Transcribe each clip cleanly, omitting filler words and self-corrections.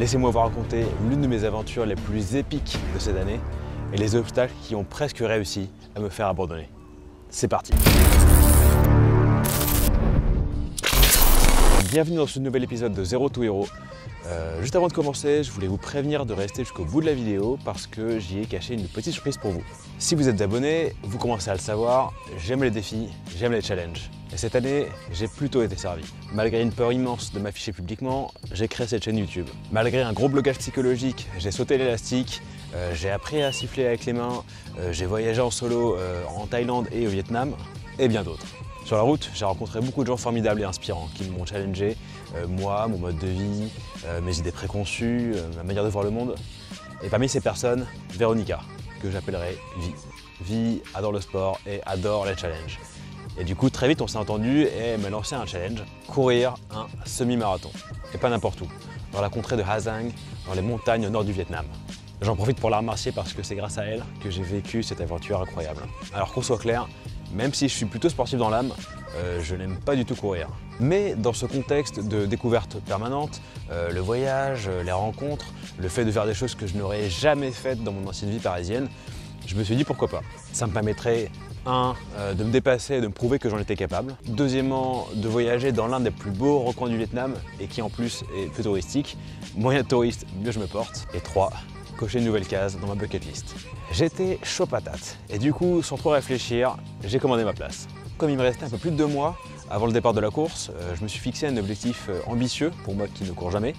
Laissez-moi vous raconter l'une de mes aventures les plus épiques de cette année et les obstacles qui ont presque réussi à me faire abandonner. C'est parti! Bienvenue dans ce nouvel épisode de Zero to Hero. Juste avant de commencer, je voulais vous prévenir de rester jusqu'au bout de la vidéo parce que j'y ai caché une petite surprise pour vous. Si vous êtes abonné, vous commencez à le savoir, j'aime les défis, j'aime les challenges. Et cette année, j'ai plutôt été servi. Malgré une peur immense de m'afficher publiquement, j'ai créé cette chaîne YouTube. Malgré un gros blocage psychologique, j'ai sauté l'élastique, j'ai appris à siffler avec les mains, j'ai voyagé en solo en Thaïlande et au Vietnam, et bien d'autres. Sur la route, j'ai rencontré beaucoup de gens formidables et inspirants qui m'ont challengé, moi, mon mode de vie, mes idées préconçues, ma manière de voir le monde. Et parmi ces personnes, Véronica, que j'appellerai Vi. Vi adore le sport et adore les challenges. Et du coup, très vite, on s'est entendu et elle m'a lancé un challenge, courir un semi-marathon. Et pas n'importe où, dans la contrée de Ha Giang, dans les montagnes au nord du Vietnam. J'en profite pour la remercier parce que c'est grâce à elle que j'ai vécu cette aventure incroyable. Alors qu'on soit clair, même si je suis plutôt sportif dans l'âme, je n'aime pas du tout courir. Mais dans ce contexte de découverte permanente, le voyage, les rencontres, le fait de faire des choses que je n'aurais jamais faites dans mon ancienne vie parisienne, je me suis dit pourquoi pas. Ça me permettrait, de me dépasser et de me prouver que j'en étais capable. Deuxièmement, de voyager dans l'un des plus beaux recoins du Vietnam et qui en plus est peu touristique. Moins de touristes, mieux je me porte. Et 3, cocher une nouvelle case dans ma bucket list. J'étais chaud patate et du coup, sans trop réfléchir, j'ai commandé ma place. Comme il me restait un peu plus de 2 mois avant le départ de la course, je me suis fixé un objectif ambitieux, pour moi qui ne cours jamais,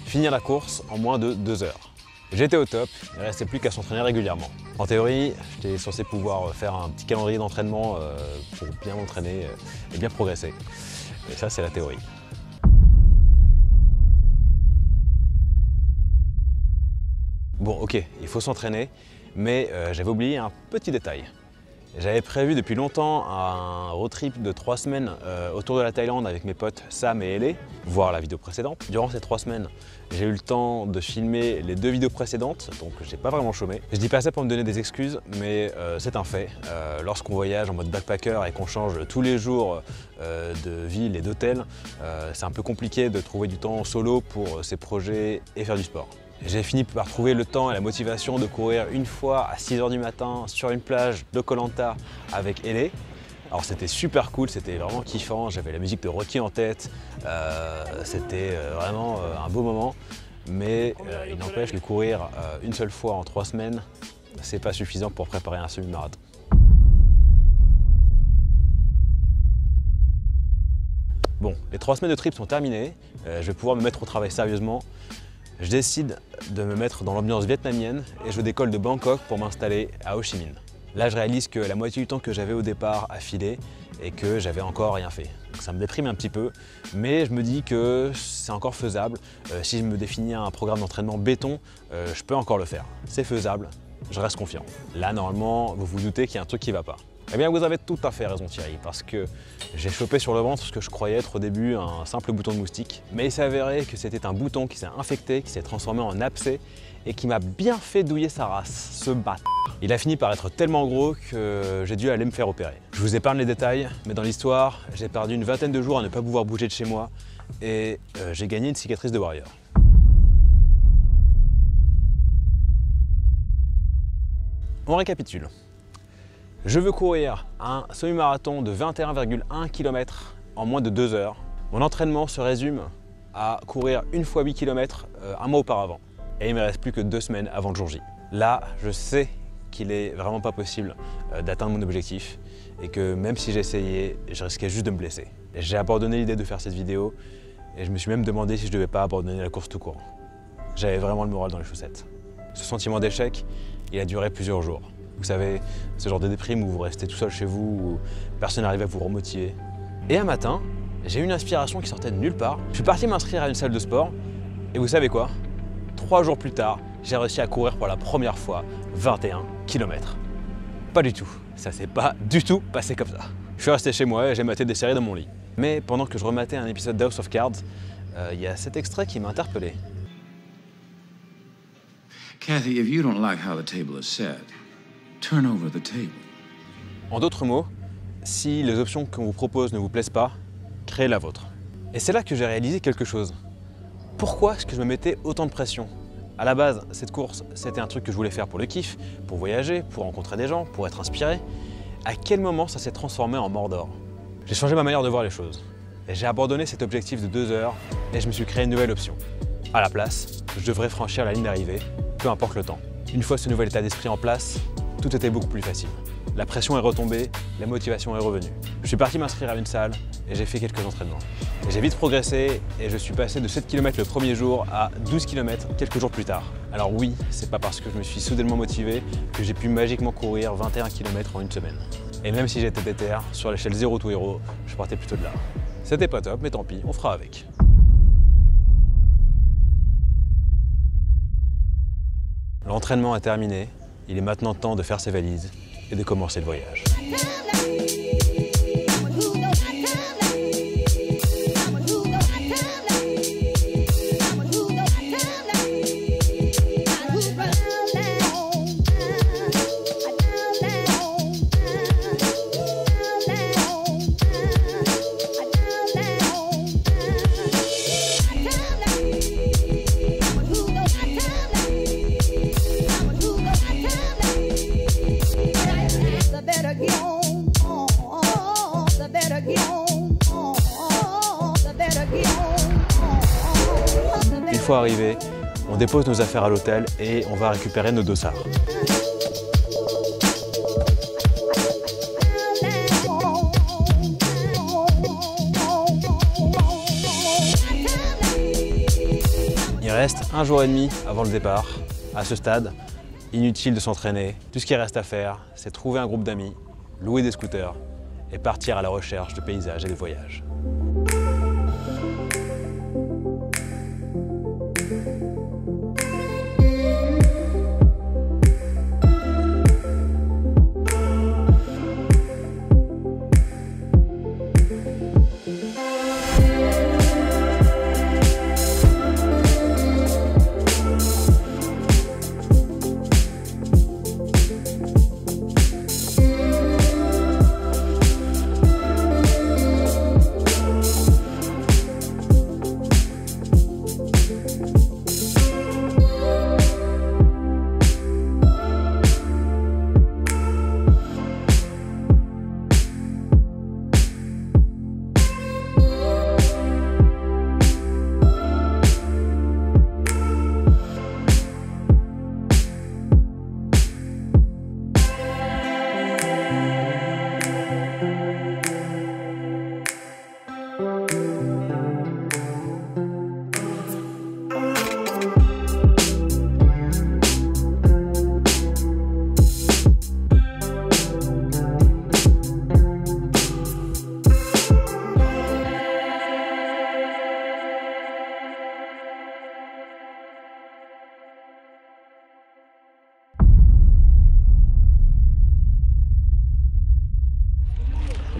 finir la course en moins de 2 heures. J'étais au top, il ne restait plus qu'à s'entraîner régulièrement. En théorie, j'étais censé pouvoir faire un petit calendrier d'entraînement pour bien m'entraîner et bien progresser. Et ça, c'est la théorie. Bon, ok, il faut s'entraîner, mais j'avais oublié un petit détail. J'avais prévu depuis longtemps un road trip de 3 semaines autour de la Thaïlande avec mes potes Sam et Elé, voir la vidéo précédente. Durant ces 3 semaines, j'ai eu le temps de filmer les 2 vidéos précédentes, donc j'ai pas vraiment chômé. Je dis pas ça pour me donner des excuses, mais c'est un fait. Lorsqu'on voyage en mode backpacker et qu'on change tous les jours de ville et d'hôtel, c'est un peu compliqué de trouver du temps solo pour ses projets et faire du sport. J'ai fini par trouver le temps et la motivation de courir une fois à 6 h du matin sur une plage de Koh Lanta avec Elé. Alors c'était super cool, c'était vraiment kiffant, j'avais la musique de Rocky en tête, c'était vraiment un beau moment. Mais il n'empêche que courir une seule fois en 3 semaines, c'est pas suffisant pour préparer un semi-marathon. Bon, les 3 semaines de trip sont terminées, je vais pouvoir me mettre au travail sérieusement. Je décide de me mettre dans l'ambiance vietnamienne et je décolle de Bangkok pour m'installer à Ho Chi Minh. Là, je réalise que la moitié du temps que j'avais au départ a filé et que j'avais encore rien fait. Donc ça me déprime un petit peu, mais je me dis que c'est encore faisable. Si je me définis un programme d'entraînement béton, je peux encore le faire. C'est faisable, je reste confiant. Là, normalement, vous vous doutez qu'il y a un truc qui ne va pas. Eh bien, vous avez tout à fait raison Thierry, parce que j'ai chopé sur le ventre ce que je croyais être au début un simple bouton de moustique. Mais il s'est avéré que c'était un bouton qui s'est infecté, qui s'est transformé en abcès et qui m'a bien fait douiller sa race, ce bâtard. Il a fini par être tellement gros que j'ai dû aller me faire opérer. Je vous épargne les détails, mais dans l'histoire, j'ai perdu une vingtaine de jours à ne pas pouvoir bouger de chez moi et j'ai gagné une cicatrice de warrior. On récapitule. Je veux courir un semi-marathon de 21,1 km en moins de 2 heures. Mon entraînement se résume à courir 1 fois 8 km un mois auparavant. Et il ne me reste plus que 2 semaines avant le jour J. Là, je sais qu'il est vraiment pas possible d'atteindre mon objectif et que même si j'essayais, je risquais juste de me blesser. J'ai abandonné l'idée de faire cette vidéo et je me suis même demandé si je ne devais pas abandonner la course tout court. J'avais vraiment le moral dans les chaussettes. Ce sentiment d'échec, il a duré plusieurs jours. Vous savez, ce genre de déprime où vous restez tout seul chez vous, où personne n'arrive à vous remotiver. Et un matin, j'ai eu une inspiration qui sortait de nulle part. Je suis parti m'inscrire à une salle de sport et vous savez quoi? 3 jours plus tard, j'ai réussi à courir pour la première fois 21 km. Pas du tout, ça s'est pas du tout passé comme ça. Je suis resté chez moi et j'ai maté des séries dans mon lit. Mais pendant que je rematais un épisode d'House of Cards, il y a cet extrait qui m'a interpellé. Kathy, if you don't like how the table is set, turn over the table. En d'autres mots, si les options qu'on vous propose ne vous plaisent pas, créez la vôtre. Et c'est là que j'ai réalisé quelque chose. pourquoi est-ce que je me mettais autant de pression? À la base, cette course, c'était un truc que je voulais faire pour le kiff, pour voyager, pour rencontrer des gens, pour être inspiré. À quel moment ça s'est transformé en mort d'or? J'ai changé ma manière de voir les choses. J'ai abandonné cet objectif de 2 heures et je me suis créé une nouvelle option. À la place, je devrais franchir la ligne d'arrivée, peu importe le temps. Une fois ce nouvel état d'esprit en place, tout était beaucoup plus facile. La pression est retombée, la motivation est revenue. Je suis parti m'inscrire à une salle et j'ai fait quelques entraînements. J'ai vite progressé et je suis passé de 7 km le premier jour à 12 km quelques jours plus tard. Alors oui, c'est pas parce que je me suis soudainement motivé que j'ai pu magiquement courir 21 km en une semaine. Et même si j'étais déter, sur l'échelle Zero to Hero, je partais plutôt de là. C'était pas top, mais tant pis, on fera avec. L'entraînement est terminé, il est maintenant temps de faire ses valises et de commencer le voyage. Une fois arrivé, on dépose nos affaires à l'hôtel et on va récupérer nos dossards. Il reste 1 jour et demi avant le départ. À ce stade, inutile de s'entraîner. Tout ce qui reste à faire, c'est trouver un groupe d'amis, louer des scooters et partir à la recherche de paysages et de voyages.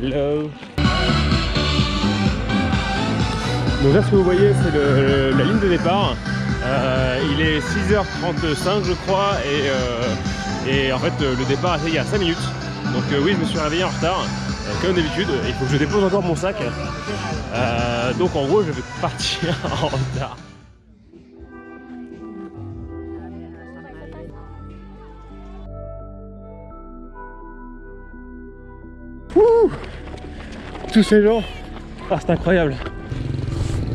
Hello. Donc là ce que vous voyez c'est la ligne de départ. Il est 6h35 je crois et en fait le départ est il y a 5 minutes. Donc oui, je me suis réveillé en retard comme d'habitude. Il faut que je dépose encore mon sac. Donc en gros je vais partir en retard. Ouh, tous ces gens, ah, c'est incroyable.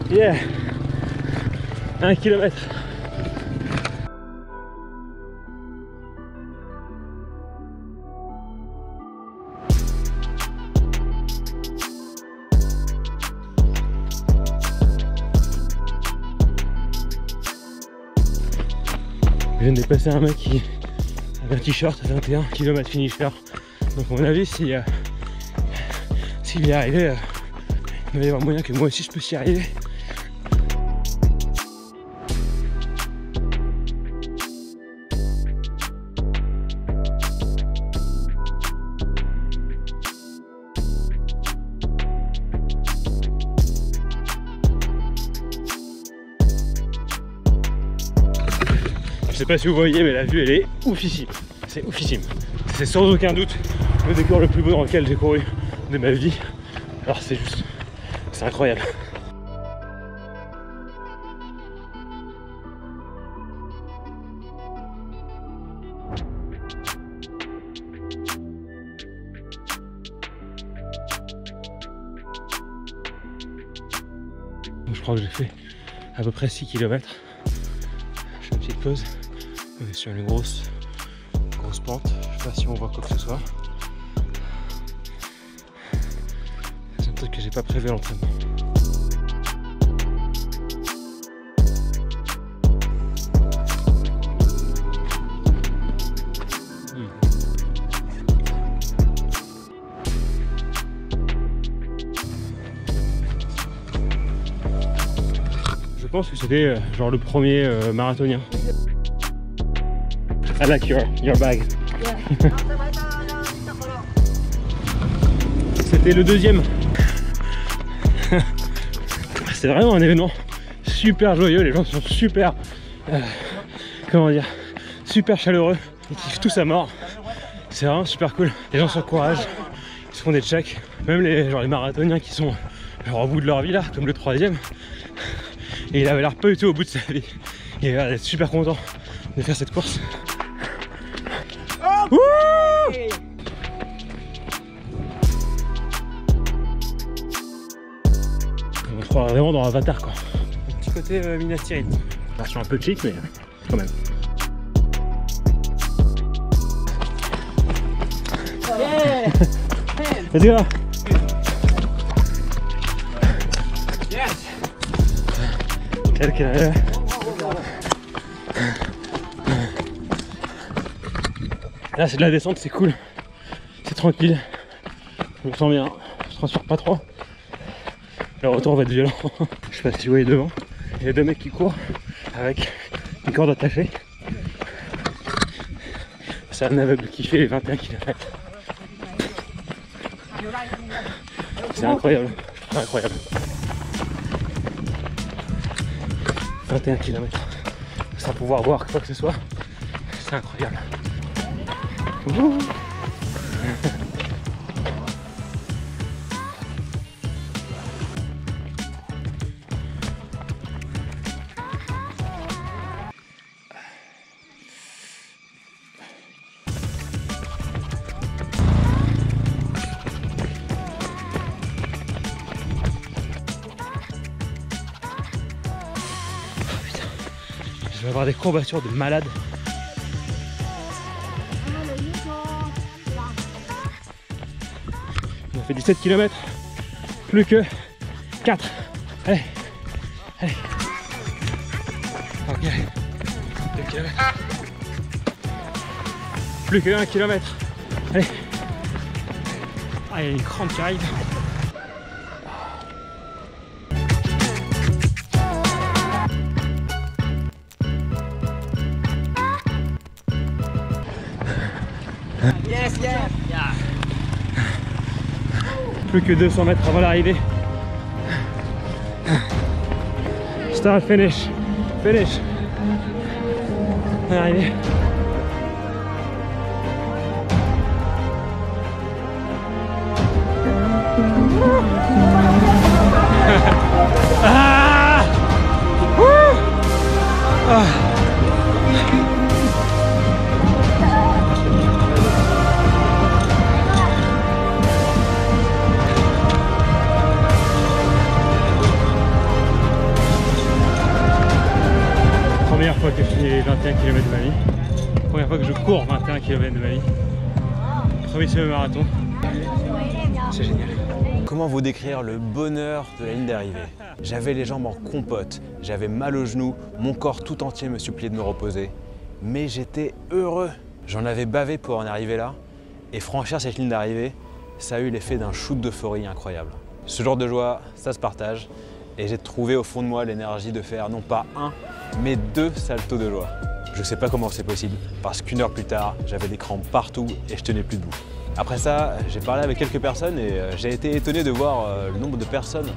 Yeah, 1 km. Je viens de dépasser un mec qui avait un t-shirt à 21 km finisher. Donc à mon avis, s'il y est arrivé, il va y avoir moyen que moi aussi je puisse y arriver. Je sais pas si vous voyez, mais la vue elle est oufissime. C'est oufissime. C'est sans aucun doute le décor le plus beau dans lequel j'ai couru de ma vie. Alors c'est incroyable. Donc je crois que j'ai fait à peu près 6 km. Je fais une petite pause. On est sur une grosse pente. Je sais pas si on voit quoi que ce soit. C'est un truc que j'ai pas prévu à l'entraînement. Je pense que c'était genre le premier marathonien. I like your bag. C'était le deuxième. C'est vraiment un événement super joyeux. Les gens sont super, comment dire, super chaleureux. Ils kiffent tous à mort. C'est vraiment super cool. Les gens s'encouragent, ils se font des checks. Même les marathoniens qui sont genre au bout de leur vie là, comme le troisième. Et il avait l'air pas du tout au bout de sa vie. Il avait l'air d'être super content de faire cette course. Oh, on se croit vraiment dans Avatar quoi. Un petit côté Minas Tirith. Version un peu cheap mais quand même. Yeah. Let's go. Yes. Là c'est de la descente, c'est cool, c'est tranquille, je me sens bien, je transpire pas trop. Le retour va être violent. Je sais pas si vous voyez devant, il y a deux mecs qui courent avec une corde attachée. C'est un aveugle qui fait les 21 km. C'est incroyable, incroyable. 21 km sans pouvoir voir quoi que ce soit, c'est incroyable. Ouh. Je vais avoir des courbatures de malade. On a fait 17 km, plus que 4. Allez, allez. Ok, 2 km. Plus que 1 km. Allez. Ah, il y a une crampe qui arrive. Yes, yes. Yeah. Plus que 200 mètres avant l'arrivée. Start, finish, finish. L'arrivée. Ah! Ah! Première fois que je fais 21 km de ma vie. Première fois que je cours 21 km de ma vie. Premier semi-marathon. C'est génial. Comment vous décrire le bonheur de la ligne d'arrivée? J'avais les jambes en compote, j'avais mal aux genoux, mon corps tout entier me suppliait de me reposer. Mais j'étais heureux. J'en avais bavé pour en arriver là. Et franchir cette ligne d'arrivée, ça a eu l'effet d'un shoot d'euphorie incroyable. Ce genre de joie, ça se partage. Et j'ai trouvé au fond de moi l'énergie de faire non pas un, mais 2 saltos de joie. Je sais pas comment c'est possible, parce qu'une heure plus tard, j'avais des crampes partout et je tenais plus debout. Après ça, j'ai parlé avec quelques personnes et j'ai été étonné de voir le nombre de personnes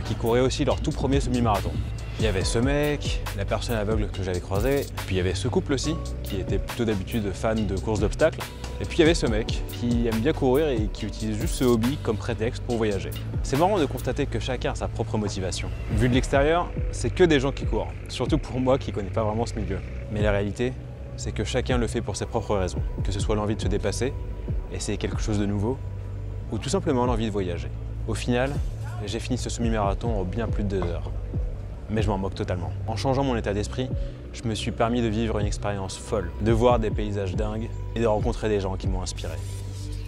qui couraient aussi leur tout premier semi-marathon. Il y avait ce mec, la personne aveugle que j'avais croisée, puis il y avait ce couple aussi, qui était plutôt d'habitude fan de courses d'obstacles, et puis il y avait ce mec qui aime bien courir et qui utilise juste ce hobby comme prétexte pour voyager. C'est marrant de constater que chacun a sa propre motivation. Vu de l'extérieur, c'est que des gens qui courent, surtout pour moi qui connais pas vraiment ce milieu. Mais la réalité, c'est que chacun le fait pour ses propres raisons, que ce soit l'envie de se dépasser, essayer quelque chose de nouveau, ou tout simplement l'envie de voyager. Au final, j'ai fini ce semi-marathon en bien plus de 2 heures. Mais je m'en moque totalement. En changeant mon état d'esprit, je me suis permis de vivre une expérience folle, de voir des paysages dingues et de rencontrer des gens qui m'ont inspiré.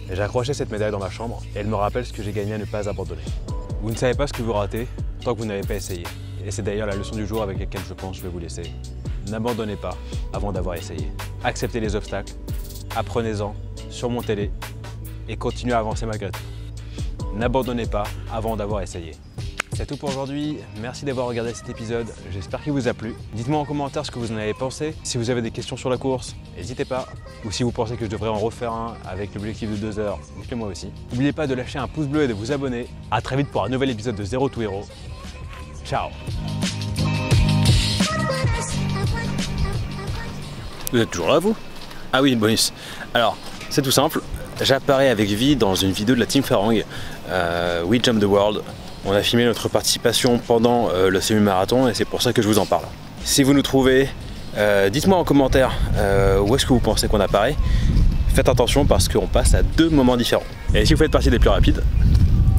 J'ai accroché cette médaille dans ma chambre et elle me rappelle ce que j'ai gagné à ne pas abandonner. Vous ne savez pas ce que vous ratez tant que vous n'avez pas essayé. Et c'est d'ailleurs la leçon du jour avec laquelle je pense que je vais vous laisser. N'abandonnez pas avant d'avoir essayé. Acceptez les obstacles, apprenez-en, surmontez-les et continuez à avancer malgré tout. N'abandonnez pas avant d'avoir essayé. C'est tout pour aujourd'hui, merci d'avoir regardé cet épisode, j'espère qu'il vous a plu. Dites-moi en commentaire ce que vous en avez pensé. Si vous avez des questions sur la course, n'hésitez pas. Ou si vous pensez que je devrais en refaire un avec l'objectif de 2 heures, dites-le moi aussi. N'oubliez pas de lâcher un pouce bleu et de vous abonner. A très vite pour un nouvel épisode de Zero to Hero. Ciao. Vous êtes toujours là, vous? Ah oui, bonus. Alors, c'est tout simple. J'apparais avec Vi dans une vidéo de la Team Farang, We Jump the World. On a filmé notre participation pendant le semi-marathon et c'est pour ça que je vous en parle. Si vous nous trouvez, dites-moi en commentaire où est-ce que vous pensez qu'on apparaît. Faites attention parce qu'on passe à 2 moments différents. Et si vous faites partie des plus rapides,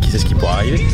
qui sait ce qui pourra arriver?